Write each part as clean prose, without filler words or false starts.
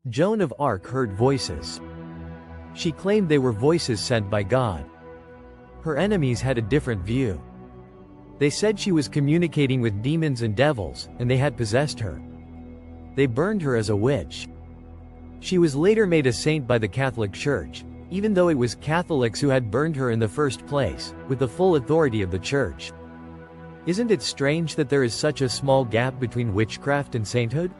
Joan of Arc heard voices. She claimed they were voices sent by God. Her enemies had a different view. They said she was communicating with demons and devils, and they had possessed her. They burned her as a witch. She was later made a saint by the Catholic Church, even though it was Catholics who had burned her in the first place, with the full authority of the Church. Isn't it strange that there is such a small gap between witchcraft and sainthood?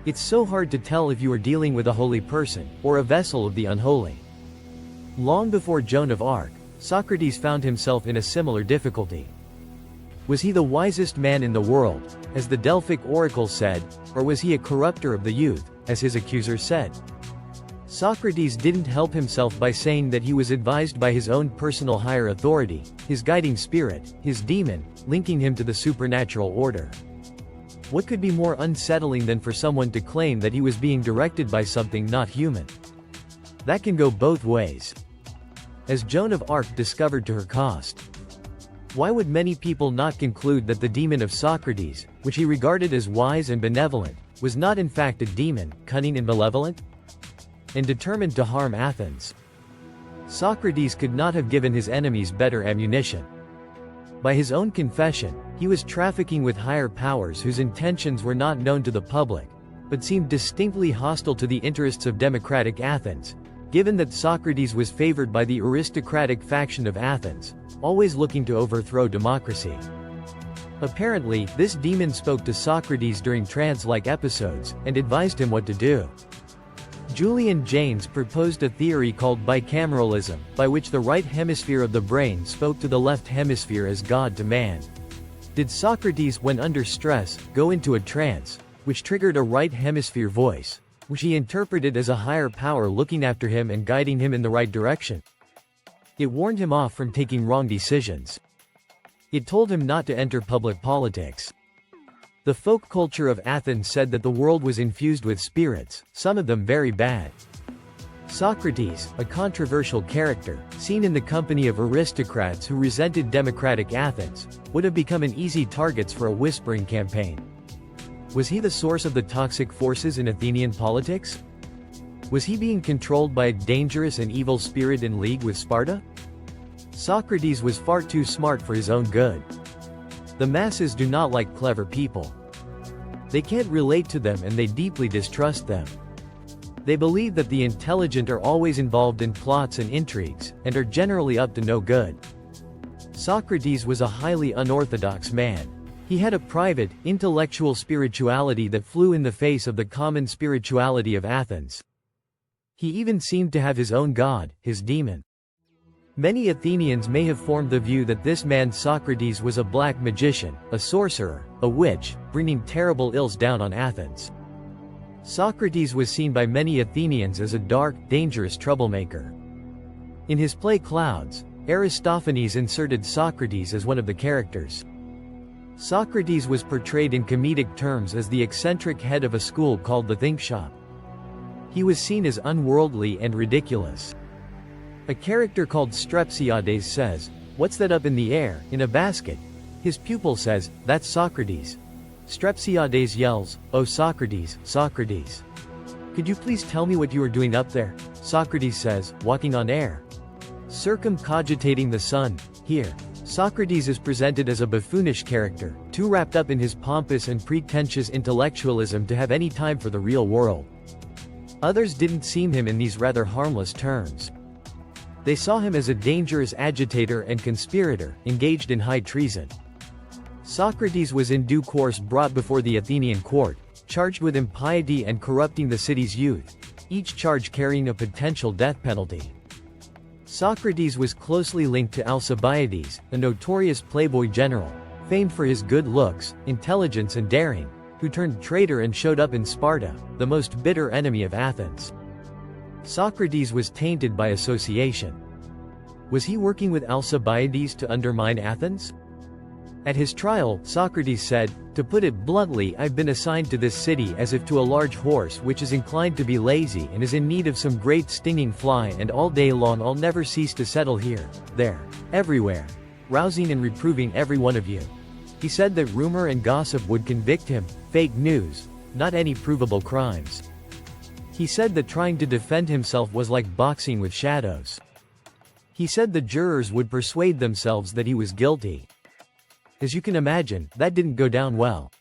It's so hard to tell if you are dealing with a holy person, or a vessel of the unholy. Long before Joan of Arc, Socrates found himself in a similar difficulty. Was he the wisest man in the world, as the Delphic oracle said, or was he a corrupter of the youth, as his accusers said? Socrates didn't help himself by saying that he was advised by his own personal higher authority, his guiding spirit, his demon, linking him to the supernatural order. What could be more unsettling than for someone to claim that he was being directed by something not human? That can go both ways. As Joan of Arc discovered to her cost. Why would many people not conclude that the demon of Socrates, which he regarded as wise and benevolent, was not in fact a demon, cunning and malevolent? And determined to harm Athens? Socrates could not have given his enemies better ammunition. By his own confession, he was trafficking with higher powers whose intentions were not known to the public, but seemed distinctly hostile to the interests of democratic Athens, given that Socrates was favored by the aristocratic faction of Athens, always looking to overthrow democracy. Apparently, this demon spoke to Socrates during trance-like episodes, and advised him what to do. Julian Jaynes proposed a theory called bicameralism, by which the right hemisphere of the brain spoke to the left hemisphere as God to man. Did Socrates, when under stress, go into a trance, which triggered a right hemisphere voice, which he interpreted as a higher power looking after him and guiding him in the right direction? It warned him off from taking wrong decisions. It told him not to enter public politics. The folk culture of Athens said that the world was infused with spirits, some of them very bad. Socrates, a controversial character, seen in the company of aristocrats who resented democratic Athens, would have become an easy target for a whispering campaign. Was he the source of the toxic forces in Athenian politics? Was he being controlled by a dangerous and evil spirit in league with Sparta? Socrates was far too smart for his own good. The masses do not like clever people. They can't relate to them and they deeply distrust them. They believe that the intelligent are always involved in plots and intrigues, and are generally up to no good. Socrates was a highly unorthodox man. He had a private, intellectual spirituality that flew in the face of the common spirituality of Athens. He even seemed to have his own god, his demon. Many Athenians may have formed the view that this man Socrates was a black magician, a sorcerer, a witch, bringing terrible ills down on Athens. Socrates was seen by many Athenians as a dark, dangerous troublemaker. In his play Clouds, Aristophanes inserted Socrates as one of the characters. Socrates was portrayed in comedic terms as the eccentric head of a school called the Think Shop. He was seen as unworldly and ridiculous. A character called Strepsiades says, "What's that up in the air, in a basket?" His pupil says, "That's Socrates." Strepsiades yells, "Oh Socrates, Socrates. Could you please tell me what you are doing up there?" Socrates says, "Walking on air." Circumcogitating the sun. Here, Socrates is presented as a buffoonish character, too wrapped up in his pompous and pretentious intellectualism to have any time for the real world. Others didn't see him in these rather harmless terms. They saw him as a dangerous agitator and conspirator, engaged in high treason. Socrates was in due course brought before the Athenian court, charged with impiety and corrupting the city's youth, each charge carrying a potential death penalty. Socrates was closely linked to Alcibiades, a notorious playboy general, famed for his good looks, intelligence and daring, who turned traitor and showed up in Sparta, the most bitter enemy of Athens. Socrates was tainted by association. Was he working with Alcibiades to undermine Athens? At his trial, Socrates said, "To put it bluntly, I've been assigned to this city as if to a large horse which is inclined to be lazy and is in need of some great stinging fly, and all day long I'll never cease to settle here, there, everywhere, rousing and reproving every one of you." He said that rumor and gossip would convict him, fake news, not any provable crimes. He said that trying to defend himself was like boxing with shadows. He said the jurors would persuade themselves that he was guilty. As you can imagine, that didn't go down well.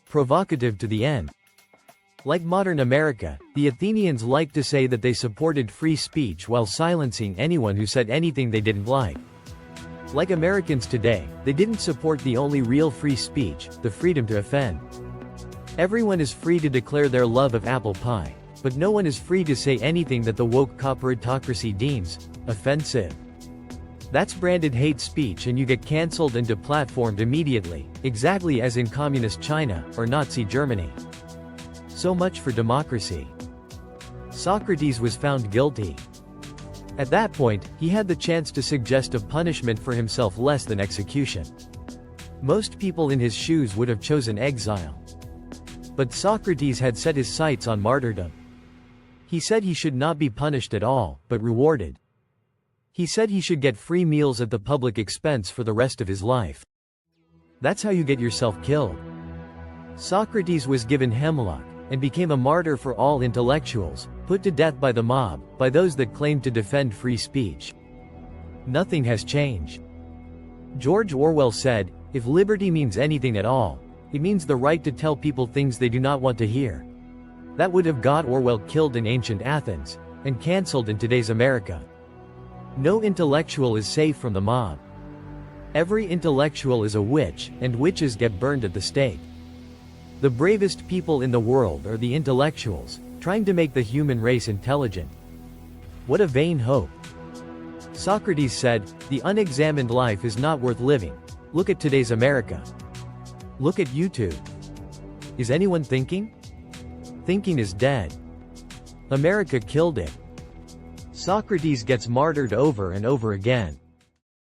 Provocative to the end. Like modern America, the Athenians liked to say that they supported free speech while silencing anyone who said anything they didn't like. Like Americans today, they didn't support the only real free speech, the freedom to offend. Everyone is free to declare their love of apple pie, but no one is free to say anything that the woke corporatocracy deems offensive. That's branded hate speech and you get cancelled and deplatformed immediately, exactly as in communist China or Nazi Germany. So much for democracy. Socrates was found guilty. At that point, he had the chance to suggest a punishment for himself less than execution. Most people in his shoes would have chosen exile. But Socrates had set his sights on martyrdom. He said he should not be punished at all, but rewarded. He said he should get free meals at the public expense for the rest of his life. That's how you get yourself killed. Socrates was given hemlock, and became a martyr for all intellectuals, put to death by the mob, by those that claimed to defend free speech. Nothing has changed. George Orwell said, "If liberty means anything at all, it means the right to tell people things they do not want to hear." That would have got Orwell killed in ancient Athens, and cancelled in today's America. No intellectual is safe from the mob. Every intellectual is a witch, and witches get burned at the stake. The bravest people in the world are the intellectuals, trying to make the human race intelligent. What a vain hope. Socrates said, "The unexamined life is not worth living." Look at today's America. Look at YouTube. Is anyone thinking? Thinking is dead. America killed it. Socrates gets martyred over and over again.